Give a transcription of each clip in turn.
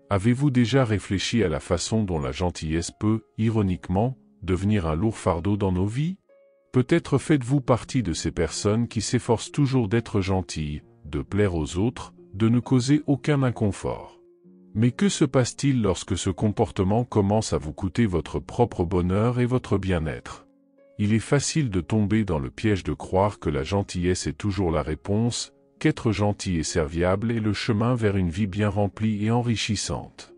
Avez-vous déjà réfléchi à la façon dont la gentillesse peut, ironiquement, devenir un lourd fardeau dans nos vies? Peut-être faites-vous partie de ces personnes qui s'efforcent toujours d'être gentilles, de plaire aux autres, de ne causer aucun inconfort. Mais que se passe-t-il lorsque ce comportement commence à vous coûter votre propre bonheur et votre bien-être? Il est facile de tomber dans le piège de croire que la gentillesse est toujours la réponse, qu'être gentil et serviable est le chemin vers une vie bien remplie et enrichissante.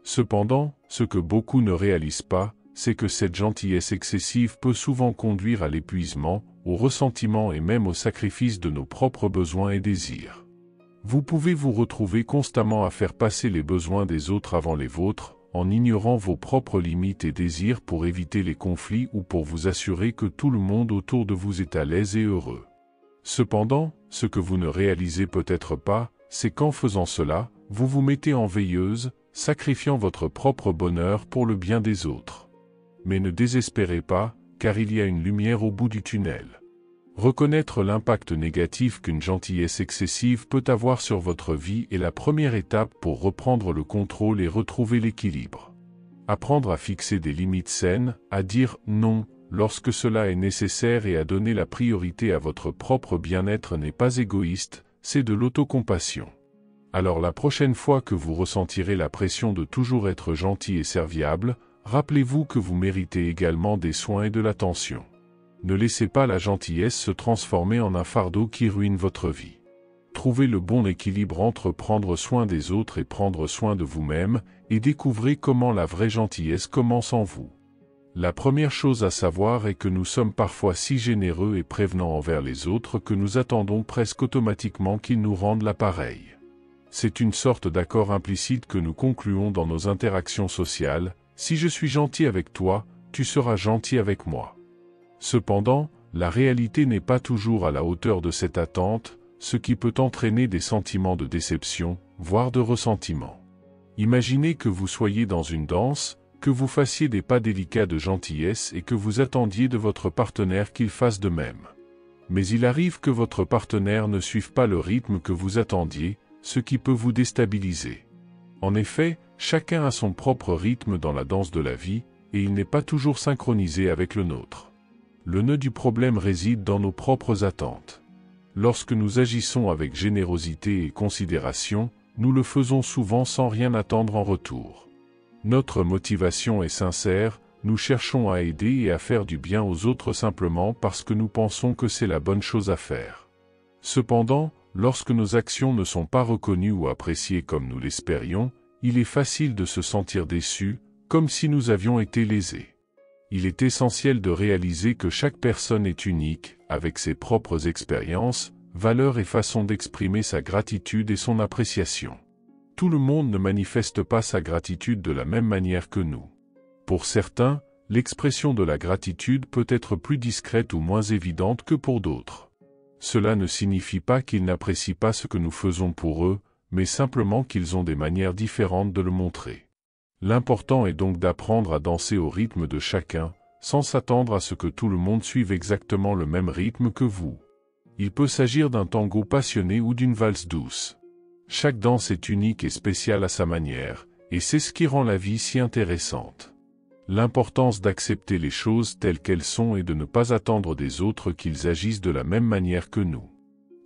Cependant, ce que beaucoup ne réalisent pas, c'est que cette gentillesse excessive peut souvent conduire à l'épuisement, au ressentiment et même au sacrifice de nos propres besoins et désirs. Vous pouvez vous retrouver constamment à faire passer les besoins des autres avant les vôtres, en ignorant vos propres limites et désirs pour éviter les conflits ou pour vous assurer que tout le monde autour de vous est à l'aise et heureux. Cependant, ce que vous ne réalisez peut-être pas, c'est qu'en faisant cela, vous vous mettez en veilleuse, sacrifiant votre propre bonheur pour le bien des autres. Mais ne désespérez pas, car il y a une lumière au bout du tunnel. Reconnaître l'impact négatif qu'une gentillesse excessive peut avoir sur votre vie est la première étape pour reprendre le contrôle et retrouver l'équilibre. Apprendre à fixer des limites saines, à dire « non » lorsque cela est nécessaire et à donner la priorité à votre propre bien-être n'est pas égoïste, c'est de l'autocompassion. Alors la prochaine fois que vous ressentirez la pression de toujours être gentil et serviable, rappelez-vous que vous méritez également des soins et de l'attention. Ne laissez pas la gentillesse se transformer en un fardeau qui ruine votre vie. Trouvez le bon équilibre entre prendre soin des autres et prendre soin de vous-même, et découvrez comment la vraie gentillesse commence en vous. La première chose à savoir est que nous sommes parfois si généreux et prévenants envers les autres que nous attendons presque automatiquement qu'ils nous rendent l'appareil. C'est une sorte d'accord implicite que nous concluons dans nos interactions sociales. Si je suis gentil avec toi, tu seras gentil avec moi. Cependant, la réalité n'est pas toujours à la hauteur de cette attente, ce qui peut entraîner des sentiments de déception, voire de ressentiment. Imaginez que vous soyez dans une danse, que vous fassiez des pas délicats de gentillesse et que vous attendiez de votre partenaire qu'il fasse de même. Mais il arrive que votre partenaire ne suive pas le rythme que vous attendiez, ce qui peut vous déstabiliser. En effet, chacun a son propre rythme dans la danse de la vie, et il n'est pas toujours synchronisé avec le nôtre. Le nœud du problème réside dans nos propres attentes. Lorsque nous agissons avec générosité et considération, nous le faisons souvent sans rien attendre en retour. Notre motivation est sincère, nous cherchons à aider et à faire du bien aux autres simplement parce que nous pensons que c'est la bonne chose à faire. Cependant, lorsque nos actions ne sont pas reconnues ou appréciées comme nous l'espérions, il est facile de se sentir déçu, comme si nous avions été lésés. Il est essentiel de réaliser que chaque personne est unique, avec ses propres expériences, valeurs et façons d'exprimer sa gratitude et son appréciation. Tout le monde ne manifeste pas sa gratitude de la même manière que nous. Pour certains, l'expression de la gratitude peut être plus discrète ou moins évidente que pour d'autres. Cela ne signifie pas qu'ils n'apprécient pas ce que nous faisons pour eux, mais simplement qu'ils ont des manières différentes de le montrer. L'important est donc d'apprendre à danser au rythme de chacun, sans s'attendre à ce que tout le monde suive exactement le même rythme que vous. Il peut s'agir d'un tango passionné ou d'une valse douce. Chaque danse est unique et spéciale à sa manière, et c'est ce qui rend la vie si intéressante. L'importance d'accepter les choses telles qu'elles sont et de ne pas attendre des autres qu'ils agissent de la même manière que nous.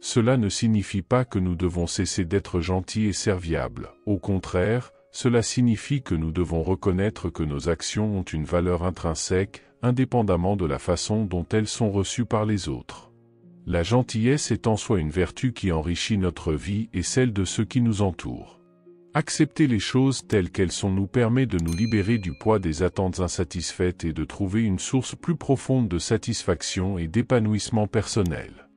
Cela ne signifie pas que nous devons cesser d'être gentils et serviables. Au contraire, cela signifie que nous devons reconnaître que nos actions ont une valeur intrinsèque, indépendamment de la façon dont elles sont reçues par les autres. La gentillesse est en soi une vertu qui enrichit notre vie et celle de ceux qui nous entourent. Accepter les choses telles qu'elles sont nous permet de nous libérer du poids des attentes insatisfaites et de trouver une source plus profonde de satisfaction et d'épanouissement personnel.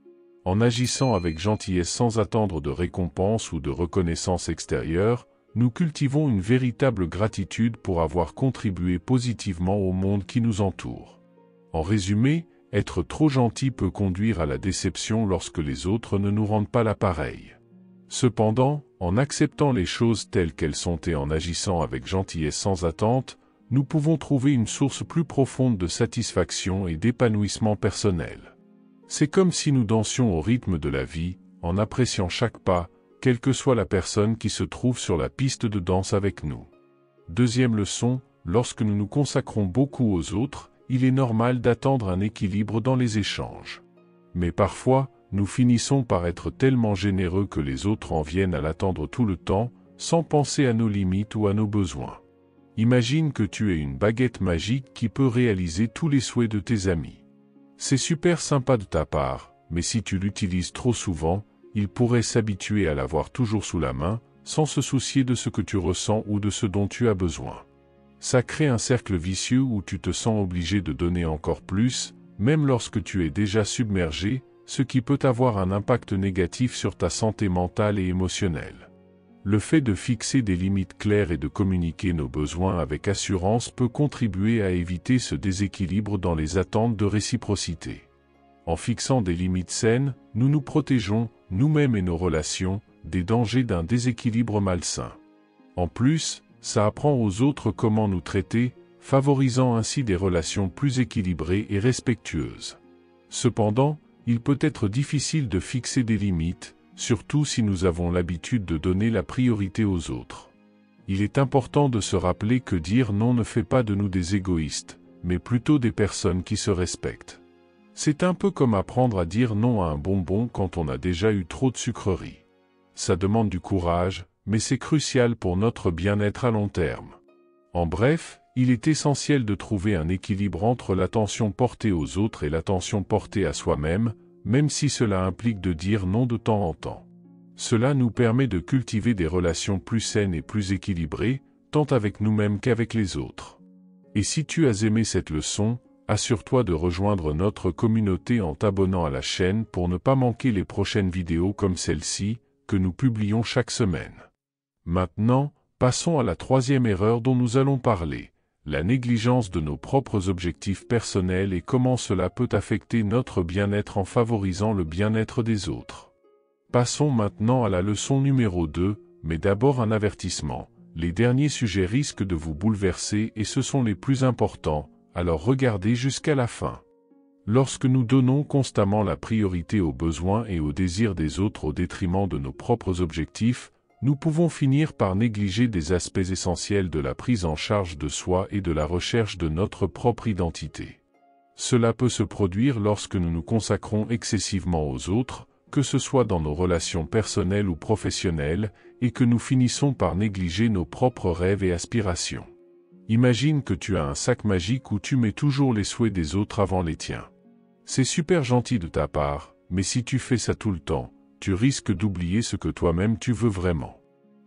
En agissant avec gentillesse sans attendre de récompense ou de reconnaissance extérieure, nous cultivons une véritable gratitude pour avoir contribué positivement au monde qui nous entoure. En résumé, être trop gentil peut conduire à la déception lorsque les autres ne nous rendent pas l'appareil. Cependant, en acceptant les choses telles qu'elles sont et en agissant avec gentillesse sans attente, nous pouvons trouver une source plus profonde de satisfaction et d'épanouissement personnel. C'est comme si nous dansions au rythme de la vie, en appréciant chaque pas, quelle que soit la personne qui se trouve sur la piste de danse avec nous. Deuxième leçon, lorsque nous nous consacrons beaucoup aux autres, il est normal d'attendre un équilibre dans les échanges. Mais parfois, nous finissons par être tellement généreux que les autres en viennent à l'attendre tout le temps, sans penser à nos limites ou à nos besoins. Imagine que tu aies une baguette magique qui peut réaliser tous les souhaits de tes amis. C'est super sympa de ta part, mais si tu l'utilises trop souvent, il pourrait s'habituer à l'avoir toujours sous la main, sans se soucier de ce que tu ressens ou de ce dont tu as besoin. Ça crée un cercle vicieux où tu te sens obligé de donner encore plus, même lorsque tu es déjà submergé, ce qui peut avoir un impact négatif sur ta santé mentale et émotionnelle. Le fait de fixer des limites claires et de communiquer nos besoins avec assurance peut contribuer à éviter ce déséquilibre dans les attentes de réciprocité. En fixant des limites saines, nous nous protégeons, nous-mêmes et nos relations, des dangers d'un déséquilibre malsain. En plus, ça apprend aux autres comment nous traiter, favorisant ainsi des relations plus équilibrées et respectueuses. Cependant, il peut être difficile de fixer des limites, surtout si nous avons l'habitude de donner la priorité aux autres. Il est important de se rappeler que dire non ne fait pas de nous des égoïstes, mais plutôt des personnes qui se respectent. C'est un peu comme apprendre à dire non à un bonbon quand on a déjà eu trop de sucreries. Ça demande du courage, mais c'est crucial pour notre bien-être à long terme. En bref, il est essentiel de trouver un équilibre entre l'attention portée aux autres et l'attention portée à soi-même, même si cela implique de dire non de temps en temps. Cela nous permet de cultiver des relations plus saines et plus équilibrées, tant avec nous-mêmes qu'avec les autres. Et si tu as aimé cette leçon, assure-toi de rejoindre notre communauté en t'abonnant à la chaîne pour ne pas manquer les prochaines vidéos comme celle-ci, que nous publions chaque semaine. Maintenant, passons à la troisième erreur dont nous allons parler, la négligence de nos propres objectifs personnels et comment cela peut affecter notre bien-être en favorisant le bien-être des autres. Passons maintenant à la leçon numéro 2, mais d'abord un avertissement. Les derniers sujets risquent de vous bouleverser et ce sont les plus importants, alors regardez jusqu'à la fin. Lorsque nous donnons constamment la priorité aux besoins et aux désirs des autres au détriment de nos propres objectifs, nous pouvons finir par négliger des aspects essentiels de la prise en charge de soi et de la recherche de notre propre identité. Cela peut se produire lorsque nous nous consacrons excessivement aux autres, que ce soit dans nos relations personnelles ou professionnelles, et que nous finissons par négliger nos propres rêves et aspirations. Imagine que tu as un sac magique où tu mets toujours les souhaits des autres avant les tiens. C'est super gentil de ta part, mais si tu fais ça tout le temps, tu risques d'oublier ce que toi-même tu veux vraiment.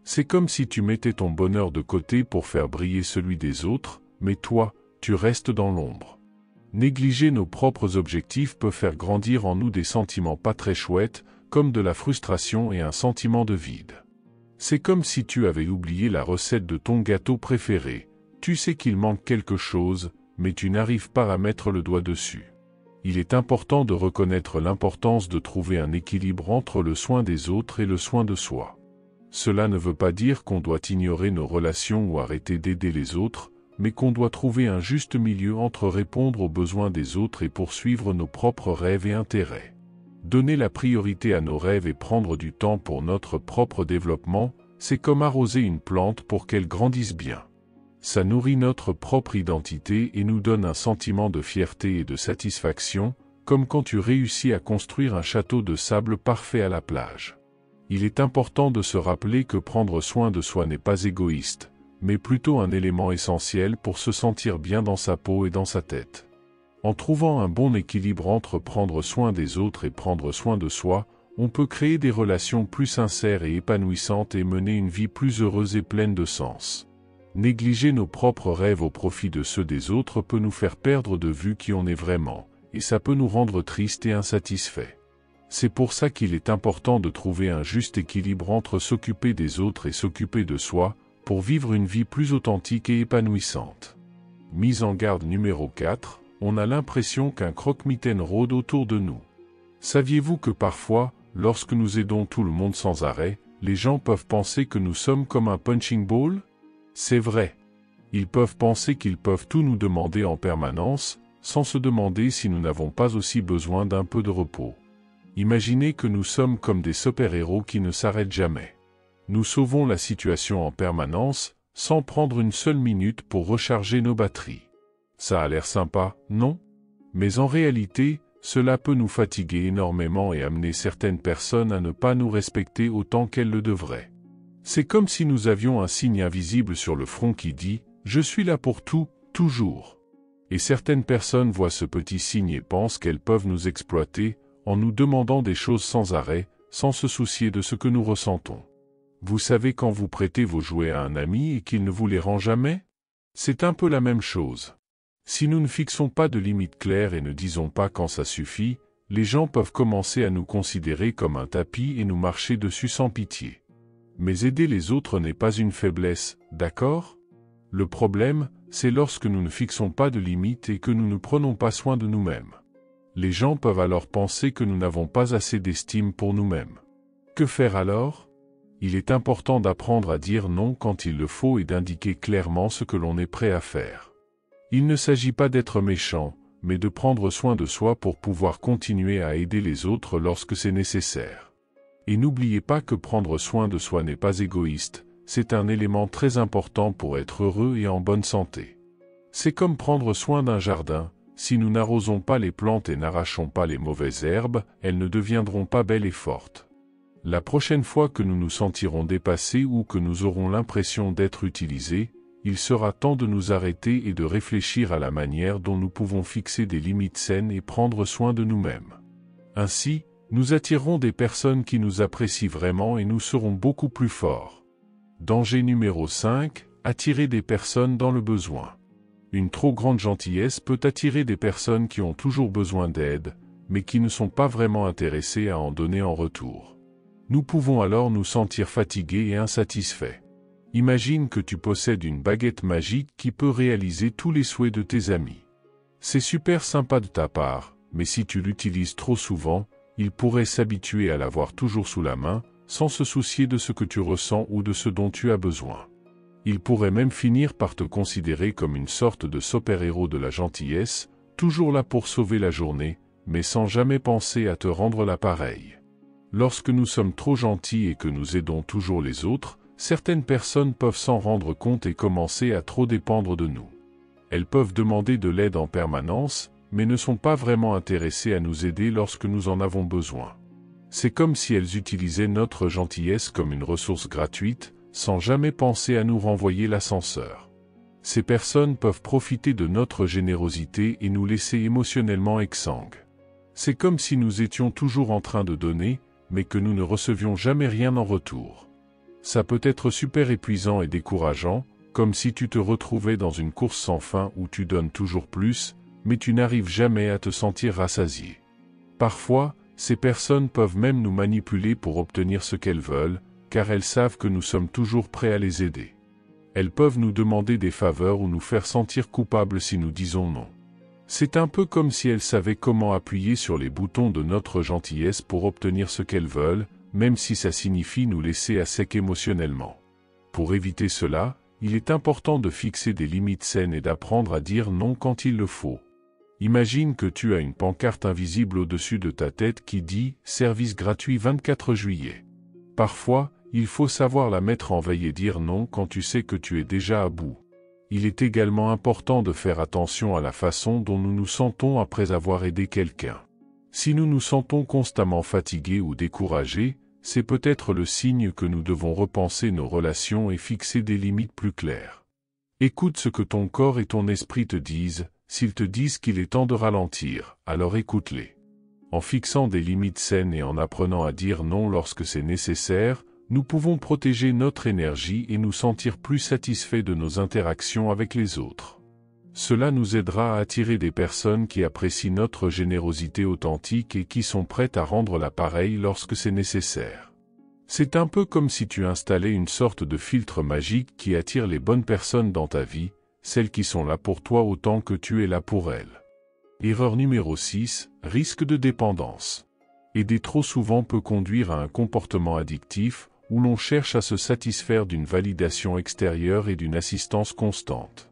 C'est comme si tu mettais ton bonheur de côté pour faire briller celui des autres, mais toi, tu restes dans l'ombre. Négliger nos propres objectifs peut faire grandir en nous des sentiments pas très chouettes, comme de la frustration et un sentiment de vide. C'est comme si tu avais oublié la recette de ton gâteau préféré. Tu sais qu'il manque quelque chose, mais tu n'arrives pas à mettre le doigt dessus. Il est important de reconnaître l'importance de trouver un équilibre entre le soin des autres et le soin de soi. Cela ne veut pas dire qu'on doit ignorer nos relations ou arrêter d'aider les autres, mais qu'on doit trouver un juste milieu entre répondre aux besoins des autres et poursuivre nos propres rêves et intérêts. Donner la priorité à nos rêves et prendre du temps pour notre propre développement, c'est comme arroser une plante pour qu'elle grandisse bien. Ça nourrit notre propre identité et nous donne un sentiment de fierté et de satisfaction, comme quand tu réussis à construire un château de sable parfait à la plage. Il est important de se rappeler que prendre soin de soi n'est pas égoïste, mais plutôt un élément essentiel pour se sentir bien dans sa peau et dans sa tête. En trouvant un bon équilibre entre prendre soin des autres et prendre soin de soi, on peut créer des relations plus sincères et épanouissantes et mener une vie plus heureuse et pleine de sens. Négliger nos propres rêves au profit de ceux des autres peut nous faire perdre de vue qui on est vraiment, et ça peut nous rendre tristes et insatisfaits. C'est pour ça qu'il est important de trouver un juste équilibre entre s'occuper des autres et s'occuper de soi, pour vivre une vie plus authentique et épanouissante. Mise en garde numéro 4, on a l'impression qu'un croque-mitaine rôde autour de nous. Saviez-vous que parfois, lorsque nous aidons tout le monde sans arrêt, les gens peuvent penser que nous sommes comme un punching ball ? C'est vrai. Ils peuvent penser qu'ils peuvent tout nous demander en permanence, sans se demander si nous n'avons pas aussi besoin d'un peu de repos. Imaginez que nous sommes comme des super-héros qui ne s'arrêtent jamais. Nous sauvons la situation en permanence, sans prendre une seule minute pour recharger nos batteries. Ça a l'air sympa, non? Mais en réalité, cela peut nous fatiguer énormément et amener certaines personnes à ne pas nous respecter autant qu'elles le devraient. C'est comme si nous avions un signe invisible sur le front qui dit « Je suis là pour tout, toujours ». Et certaines personnes voient ce petit signe et pensent qu'elles peuvent nous exploiter en nous demandant des choses sans arrêt, sans se soucier de ce que nous ressentons. Vous savez quand vous prêtez vos jouets à un ami et qu'il ne vous les rend jamais? C'est un peu la même chose. Si nous ne fixons pas de limites claires et ne disons pas quand ça suffit, les gens peuvent commencer à nous considérer comme un tapis et nous marcher dessus sans pitié. Mais aider les autres n'est pas une faiblesse, d'accord? Le problème, c'est lorsque nous ne fixons pas de limites et que nous ne prenons pas soin de nous-mêmes. Les gens peuvent alors penser que nous n'avons pas assez d'estime pour nous-mêmes. Que faire alors? Il est important d'apprendre à dire non quand il le faut et d'indiquer clairement ce que l'on est prêt à faire. Il ne s'agit pas d'être méchant, mais de prendre soin de soi pour pouvoir continuer à aider les autres lorsque c'est nécessaire. Et n'oubliez pas que prendre soin de soi n'est pas égoïste, c'est un élément très important pour être heureux et en bonne santé. C'est comme prendre soin d'un jardin, si nous n'arrosons pas les plantes et n'arrachons pas les mauvaises herbes, elles ne deviendront pas belles et fortes. La prochaine fois que nous nous sentirons dépassés ou que nous aurons l'impression d'être utilisés, il sera temps de nous arrêter et de réfléchir à la manière dont nous pouvons fixer des limites saines et prendre soin de nous-mêmes. Ainsi, nous attirerons des personnes qui nous apprécient vraiment et nous serons beaucoup plus forts. Danger numéro 5, attirer des personnes dans le besoin. Une trop grande gentillesse peut attirer des personnes qui ont toujours besoin d'aide, mais qui ne sont pas vraiment intéressées à en donner en retour. Nous pouvons alors nous sentir fatigués et insatisfaits. Imagine que tu possèdes une baguette magique qui peut réaliser tous les souhaits de tes amis. C'est super sympa de ta part, mais si tu l'utilises trop souvent, il pourrait s'habituer à l'avoir toujours sous la main, sans se soucier de ce que tu ressens ou de ce dont tu as besoin. Il pourrait même finir par te considérer comme une sorte de super-héros de la gentillesse, toujours là pour sauver la journée, mais sans jamais penser à te rendre l'appareil. Lorsque nous sommes trop gentils et que nous aidons toujours les autres, certaines personnes peuvent s'en rendre compte et commencer à trop dépendre de nous. Elles peuvent demander de l'aide en permanence, mais ne sont pas vraiment intéressées à nous aider lorsque nous en avons besoin. C'est comme si elles utilisaient notre gentillesse comme une ressource gratuite, sans jamais penser à nous renvoyer l'ascenseur. Ces personnes peuvent profiter de notre générosité et nous laisser émotionnellement exsangues. C'est comme si nous étions toujours en train de donner, mais que nous ne recevions jamais rien en retour. Ça peut être super épuisant et décourageant, comme si tu te retrouvais dans une course sans fin où tu donnes toujours plus, mais tu n'arrives jamais à te sentir rassasié. Parfois, ces personnes peuvent même nous manipuler pour obtenir ce qu'elles veulent, car elles savent que nous sommes toujours prêts à les aider. Elles peuvent nous demander des faveurs ou nous faire sentir coupables si nous disons non. C'est un peu comme si elles savaient comment appuyer sur les boutons de notre gentillesse pour obtenir ce qu'elles veulent, même si ça signifie nous laisser à sec émotionnellement. Pour éviter cela, il est important de fixer des limites saines et d'apprendre à dire non quand il le faut. Imagine que tu as une pancarte invisible au-dessus de ta tête qui dit « Service gratuit 24 juillet ». Parfois, il faut savoir la mettre en veille et dire non quand tu sais que tu es déjà à bout. Il est également important de faire attention à la façon dont nous nous sentons après avoir aidé quelqu'un. Si nous nous sentons constamment fatigués ou découragés, c'est peut-être le signe que nous devons repenser nos relations et fixer des limites plus claires. Écoute ce que ton corps et ton esprit te disent, s'ils te disent qu'il est temps de ralentir, alors écoute-les. En fixant des limites saines et en apprenant à dire non lorsque c'est nécessaire, nous pouvons protéger notre énergie et nous sentir plus satisfaits de nos interactions avec les autres. Cela nous aidera à attirer des personnes qui apprécient notre générosité authentique et qui sont prêtes à rendre l'appareil lorsque c'est nécessaire. C'est un peu comme si tu installais une sorte de filtre magique qui attire les bonnes personnes dans ta vie, celles qui sont là pour toi autant que tu es là pour elles. Erreur numéro 6, risque de dépendance. Aider trop souvent peut conduire à un comportement addictif, où l'on cherche à se satisfaire d'une validation extérieure et d'une assistance constante.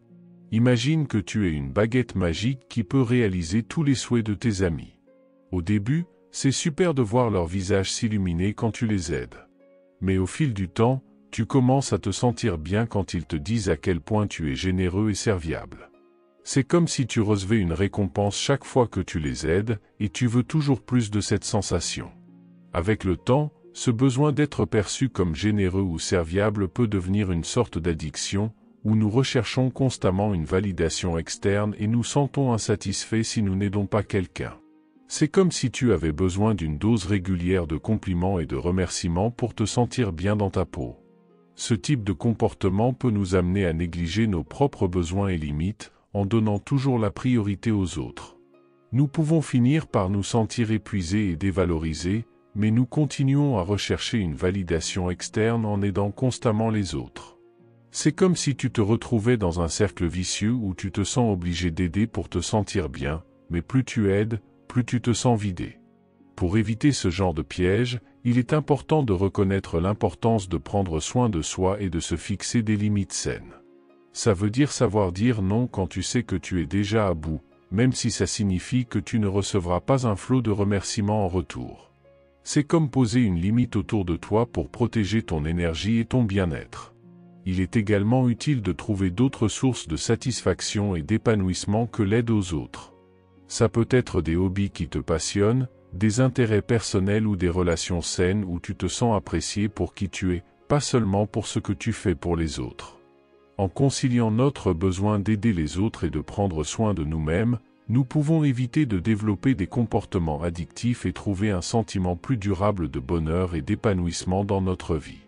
Imagine que tu aies une baguette magique qui peut réaliser tous les souhaits de tes amis. Au début, c'est super de voir leur visage s'illuminer quand tu les aides. Mais au fil du temps, tu commences à te sentir bien quand ils te disent à quel point tu es généreux et serviable. C'est comme si tu recevais une récompense chaque fois que tu les aides, et tu veux toujours plus de cette sensation. Avec le temps, ce besoin d'être perçu comme généreux ou serviable peut devenir une sorte d'addiction, où nous recherchons constamment une validation externe et nous sentons insatisfaits si nous n'aidons pas quelqu'un. C'est comme si tu avais besoin d'une dose régulière de compliments et de remerciements pour te sentir bien dans ta peau. Ce type de comportement peut nous amener à négliger nos propres besoins et limites, en donnant toujours la priorité aux autres. Nous pouvons finir par nous sentir épuisés et dévalorisés, mais nous continuons à rechercher une validation externe en aidant constamment les autres. C'est comme si tu te retrouvais dans un cercle vicieux où tu te sens obligé d'aider pour te sentir bien, mais plus tu aides, plus tu te sens vidé. Pour éviter ce genre de piège, il est important de reconnaître l'importance de prendre soin de soi et de se fixer des limites saines. Ça veut dire savoir dire non quand tu sais que tu es déjà à bout, même si ça signifie que tu ne recevras pas un flot de remerciements en retour. C'est comme poser une limite autour de toi pour protéger ton énergie et ton bien-être. Il est également utile de trouver d'autres sources de satisfaction et d'épanouissement que l'aide aux autres. Ça peut être des hobbies qui te passionnent, des intérêts personnels ou des relations saines où tu te sens apprécié pour qui tu es, pas seulement pour ce que tu fais pour les autres. En conciliant notre besoin d'aider les autres et de prendre soin de nous-mêmes, nous pouvons éviter de développer des comportements addictifs et trouver un sentiment plus durable de bonheur et d'épanouissement dans notre vie.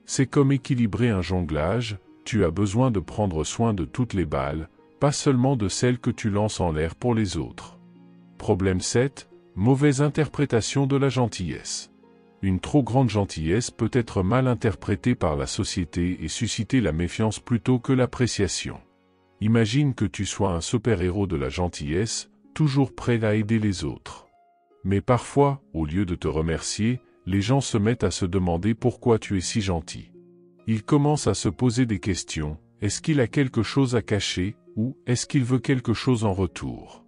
C'est comme équilibrer un jonglage, tu as besoin de prendre soin de toutes les balles, pas seulement de celles que tu lances en l'air pour les autres. Problème 7. Mauvaise interprétation de la gentillesse. Une trop grande gentillesse peut être mal interprétée par la société et susciter la méfiance plutôt que l'appréciation. Imagine que tu sois un super-héros de la gentillesse, toujours prêt à aider les autres. Mais parfois, au lieu de te remercier, les gens se mettent à se demander pourquoi tu es si gentil. Ils commencent à se poser des questions, est-ce qu'il a quelque chose à cacher, ou est-ce qu'il veut quelque chose en retour?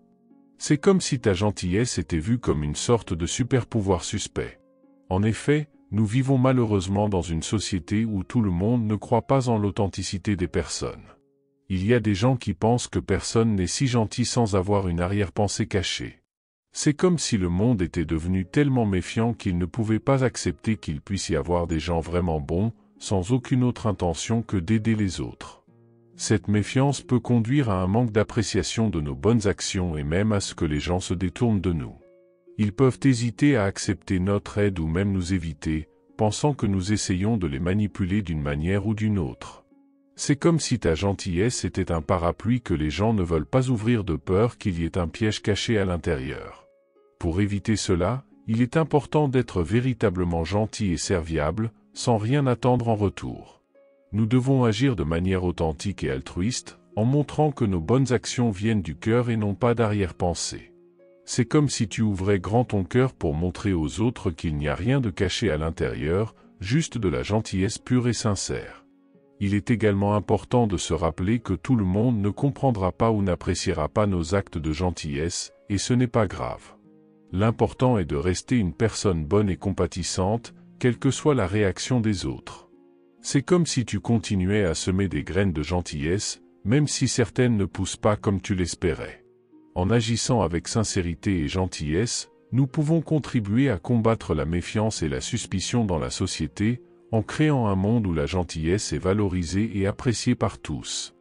C'est comme si ta gentillesse était vue comme une sorte de super-pouvoir suspect. En effet, nous vivons malheureusement dans une société où tout le monde ne croit pas en l'authenticité des personnes. Il y a des gens qui pensent que personne n'est si gentil sans avoir une arrière-pensée cachée. C'est comme si le monde était devenu tellement méfiant qu'il ne pouvait pas accepter qu'il puisse y avoir des gens vraiment bons, sans aucune autre intention que d'aider les autres. Cette méfiance peut conduire à un manque d'appréciation de nos bonnes actions et même à ce que les gens se détournent de nous. Ils peuvent hésiter à accepter notre aide ou même nous éviter, pensant que nous essayons de les manipuler d'une manière ou d'une autre. C'est comme si ta gentillesse était un parapluie que les gens ne veulent pas ouvrir de peur qu'il y ait un piège caché à l'intérieur. Pour éviter cela, il est important d'être véritablement gentil et serviable, sans rien attendre en retour. Nous devons agir de manière authentique et altruiste, en montrant que nos bonnes actions viennent du cœur et non pas d'arrière-pensée. C'est comme si tu ouvrais grand ton cœur pour montrer aux autres qu'il n'y a rien de caché à l'intérieur, juste de la gentillesse pure et sincère. Il est également important de se rappeler que tout le monde ne comprendra pas ou n'appréciera pas nos actes de gentillesse, et ce n'est pas grave. L'important est de rester une personne bonne et compatissante, quelle que soit la réaction des autres. C'est comme si tu continuais à semer des graines de gentillesse, même si certaines ne poussent pas comme tu l'espérais. En agissant avec sincérité et gentillesse, nous pouvons contribuer à combattre la méfiance et la suspicion dans la société, en créant un monde où la gentillesse est valorisée et appréciée par tous.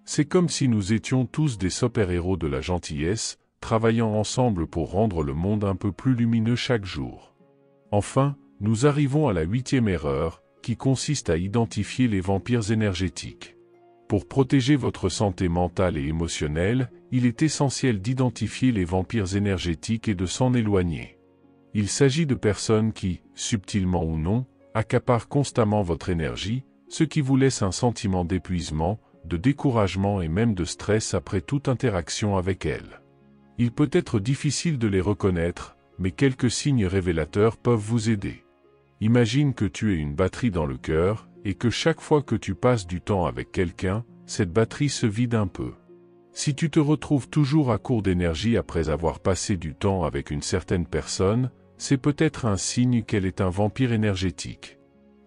C'est comme si nous étions tous des super-héros de la gentillesse, travaillant ensemble pour rendre le monde un peu plus lumineux chaque jour. Enfin, nous arrivons à la 8e erreur, qui consiste à identifier les vampires énergétiques. Pour protéger votre santé mentale et émotionnelle, il est essentiel d'identifier les vampires énergétiques et de s'en éloigner. Il s'agit de personnes qui, subtilement ou non, accaparent constamment votre énergie, ce qui vous laisse un sentiment d'épuisement, de découragement et même de stress après toute interaction avec elles. Il peut être difficile de les reconnaître, mais quelques signes révélateurs peuvent vous aider. Imagine que tu aies une batterie dans le cœur, et que chaque fois que tu passes du temps avec quelqu'un, cette batterie se vide un peu. Si tu te retrouves toujours à court d'énergie après avoir passé du temps avec une certaine personne, c'est peut-être un signe qu'elle est un vampire énergétique.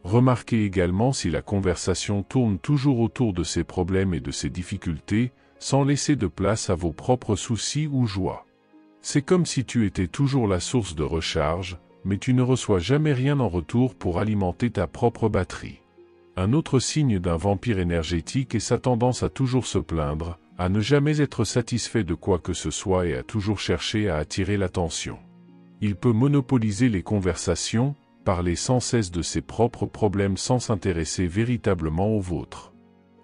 Remarquez également si la conversation tourne toujours autour de ces problèmes et de ces difficultés, sans laisser de place à vos propres soucis ou joies. C'est comme si tu étais toujours la source de recharge, mais tu ne reçois jamais rien en retour pour alimenter ta propre batterie. Un autre signe d'un vampire énergétique est sa tendance à toujours se plaindre, à ne jamais être satisfait de quoi que ce soit et à toujours chercher à attirer l'attention. Il peut monopoliser les conversations, parler sans cesse de ses propres problèmes sans s'intéresser véritablement aux vôtres.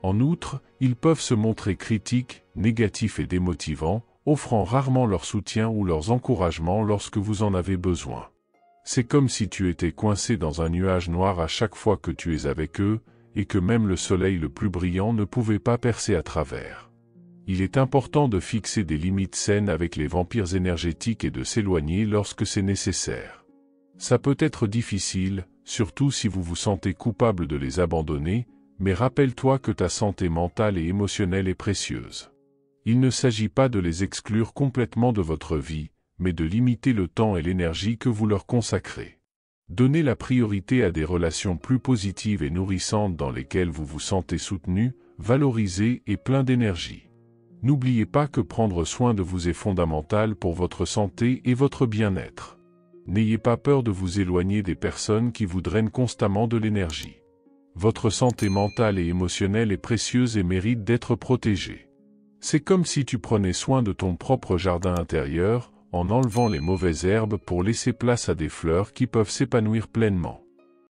En outre, ils peuvent se montrer critiques, négatifs et démotivants, offrant rarement leur soutien ou leurs encouragements lorsque vous en avez besoin. C'est comme si tu étais coincé dans un nuage noir à chaque fois que tu es avec eux, et que même le soleil le plus brillant ne pouvait pas percer à travers. Il est important de fixer des limites saines avec les vampires énergétiques et de s'éloigner lorsque c'est nécessaire. Ça peut être difficile, surtout si vous vous sentez coupable de les abandonner, mais rappelle-toi que ta santé mentale et émotionnelle est précieuse. Il ne s'agit pas de les exclure complètement de votre vie, mais de limiter le temps et l'énergie que vous leur consacrez. Donnez la priorité à des relations plus positives et nourrissantes dans lesquelles vous vous sentez soutenu, valorisé et plein d'énergie. N'oubliez pas que prendre soin de vous est fondamental pour votre santé et votre bien-être. N'ayez pas peur de vous éloigner des personnes qui vous drainent constamment de l'énergie. Votre santé mentale et émotionnelle est précieuse et mérite d'être protégée. C'est comme si tu prenais soin de ton propre jardin intérieur, en enlevant les mauvaises herbes pour laisser place à des fleurs qui peuvent s'épanouir pleinement.